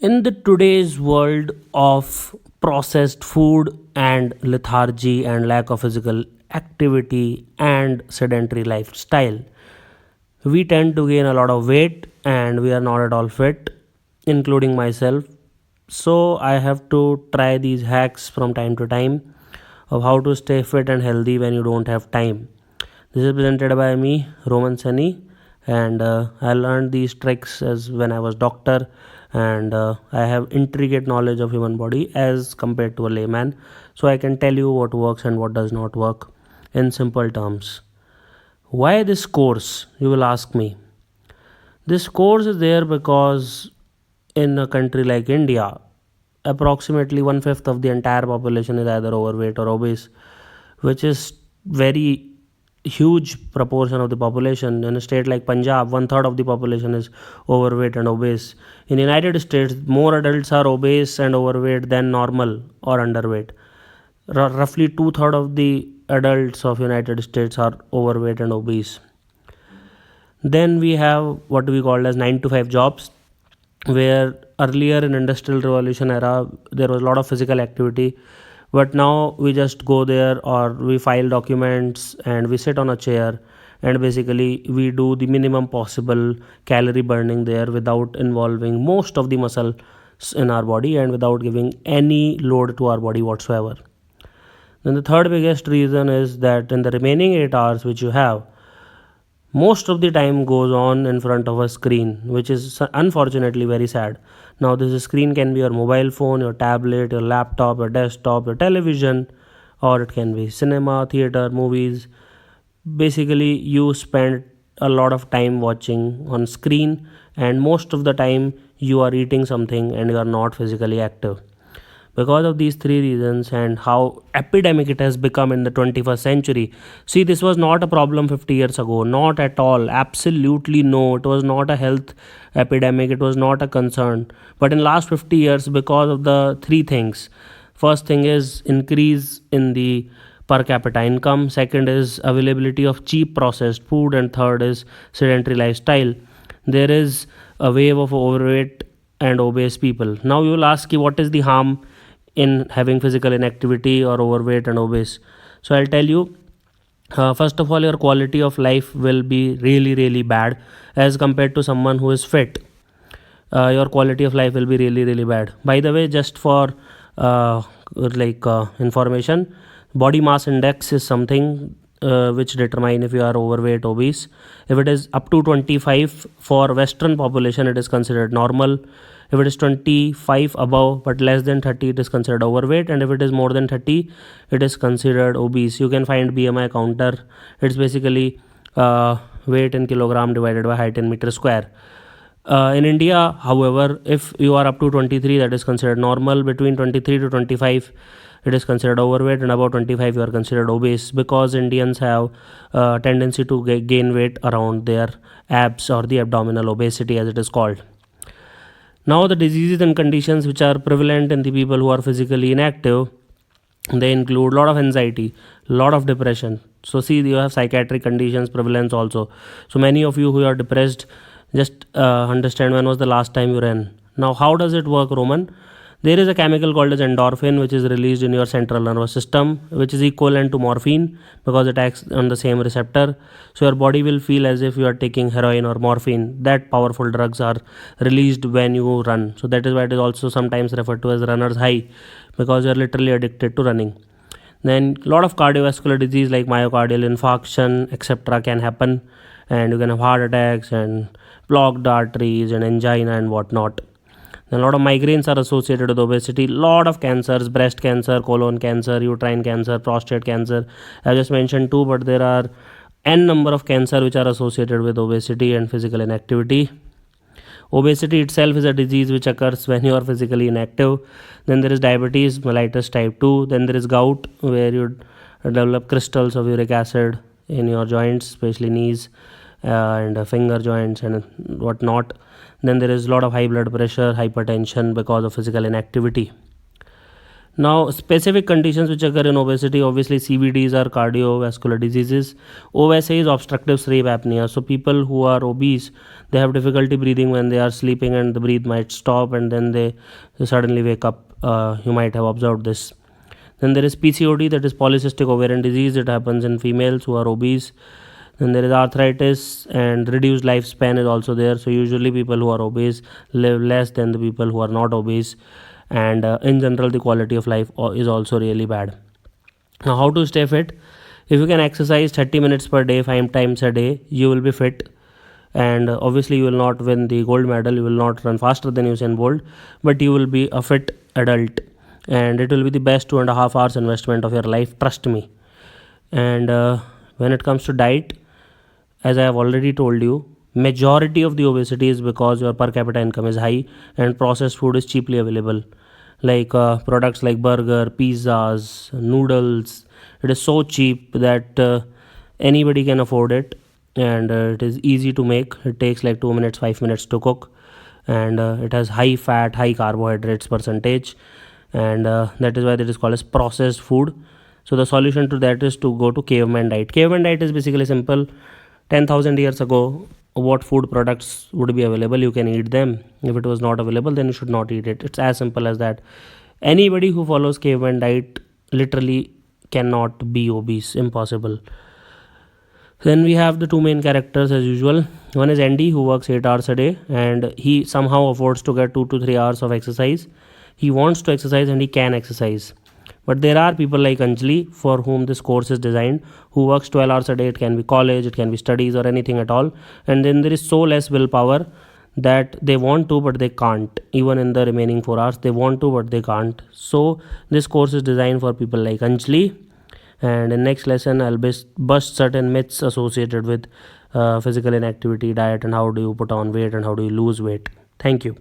In the today's world of processed food and lethargy and lack of physical activity and sedentary lifestyle, we tend to gain a lot of weight and we are not at all fit, including myself. So I have to try these hacks from time to time of how to stay fit and healthy when you don't have time. This is presented by me, Roman Saini, and I learned these tricks as when I was doctor, and I have intricate knowledge of human body as compared to a layman, so I can tell you what works and what does not work in simple terms. Why this course? You will ask me. This course is there because in a country like India, approximately one fifth of the entire population is either overweight or obese, which is very huge proportion of the population. In a state like Punjab, one third of the population is overweight and obese. In the United States, more adults are obese and overweight than normal or underweight. Roughly two-thirds of the adults of United States are overweight and obese. Then we have what we call as 9 to 5 jobs, where earlier in industrial revolution era there was a lot of physical activity, but now we just go there or we file documents and we sit on a chair, and basically we do the minimum possible calorie burning there without involving most of the muscle in our body and without giving any load to our body whatsoever. Then the third biggest reason is that in the remaining 8 hours which you have, most of the time goes on in front of a screen, which is unfortunately very sad. Now this screen can be your mobile phone, your tablet, your laptop, your desktop, your television, or it can be cinema, theater, movies. Basically you spend a lot of time watching on screen, and most of the time you are eating something and you are not physically active. Because of these three reasons and how epidemic it has become in the 21st century. See, this was not a problem 50 years ago, not at all, absolutely no. It was not a health epidemic, it was not a concern. But in last 50 years, because of the three things: first thing is increase in the per capita income, second is availability of cheap processed food, and third is sedentary lifestyle, there is a wave of overweight and obese people. Now you will ask me, what is the harm in having physical inactivity or overweight and obese? So I'll tell you. First of all, your quality of life will be really bad as compared to someone who is fit. Your quality of life will be really bad. By the way, just for information, body mass index is something which determine if you are overweight, obese. If it is up to 25 for western population, it is considered normal. If it is 25 above but less than 30, it is considered overweight, and if it is more than 30, it is considered obese. You can find BMI counter. It's basically weight in kilogram divided by height in meter square. In India, however, if you are up to 23, that is considered normal. Between 23 to 25, it is considered overweight, and above 25 you are considered obese, because Indians have a tendency to gain weight around their abs, or the abdominal obesity as it is called. Now the diseases and conditions which are prevalent in the people who are physically inactive, they include a lot of anxiety, a lot of depression. So see, you have psychiatric conditions prevalence also. So many of you who are depressed, just understand, when was the last time you ran. Now how does it work, Roman? There is a chemical called as endorphin, which is released in your central nervous system, which is equivalent to morphine because it acts on the same receptor. So your body will feel as if you are taking heroin or morphine. That powerful drugs are released when you run. So that is why it is also sometimes referred to as runner's high, because you are literally addicted to running. Then a lot of cardiovascular disease like myocardial infarction, etc. can happen, and you can have heart attacks and blocked arteries and angina and whatnot. Then a lot of migraines are associated with obesity. Lot of cancers: breast cancer, colon cancer, uterine cancer, prostate cancer. I just mentioned two, but there are n number of cancer which are associated with obesity and physical inactivity. Obesity itself is a disease which occurs when you are physically inactive. Then there is diabetes mellitus type 2. Then there is gout, where you develop crystals of uric acid in your joints, especially knees and finger joints and whatnot. Then there is a lot of high blood pressure, hypertension because of physical inactivity. Now, specific conditions which occur in obesity, obviously CVDs are cardiovascular diseases. OSA is obstructive sleep apnea. So people who are obese, they have difficulty breathing when they are sleeping, and the breath might stop, and then they suddenly wake up. You might have observed this. Then there is PCOD, that is polycystic ovarian disease. It happens in females who are obese. Then there is arthritis, and reduced lifespan is also there. So usually people who are obese live less than the people who are not obese, and in general the quality of life is also really bad. Now, how to stay fit? If you can exercise 30 minutes per day, 5 times a day, you will be fit. And obviously, you will not win the gold medal, you will not run faster than Usain Bolt, but you will be a fit adult, and it will be the best 2.5 hours investment of your life, trust me. And when it comes to diet, as I have already told you, majority of the obesity is because your per capita income is high and processed food is cheaply available, like products like burger, pizzas, noodles. It is so cheap that anybody can afford it, and it is easy to make. It takes like 2 minutes, 5 minutes to cook, and it has high fat, high carbohydrates percentage, and that is why it is called as processed food. So the solution to that is to go to caveman diet. Caveman diet is basically simple. 10,000 years ago, what food products would be available, you can eat them. If it was not available, then you should not eat it. It's as simple as that. Anybody who follows caveman diet literally cannot be obese, impossible. Then we have the two main characters as usual. One is Andy, who works 8 hours a day, and he somehow affords to get 2 to 3 hours of exercise. He wants to exercise and he can exercise. But there are people like Anjali for whom this course is designed, who works 12 hours a day. It can be college, it can be studies, or anything at all. And then there is so less willpower that they want to, but they can't. Even in the remaining 4 hours, they want to, but they can't. So this course is designed for people like Anjali. And in next lesson, I'll bust certain myths associated with physical inactivity, diet, and how do you put on weight and how do you lose weight. Thank you.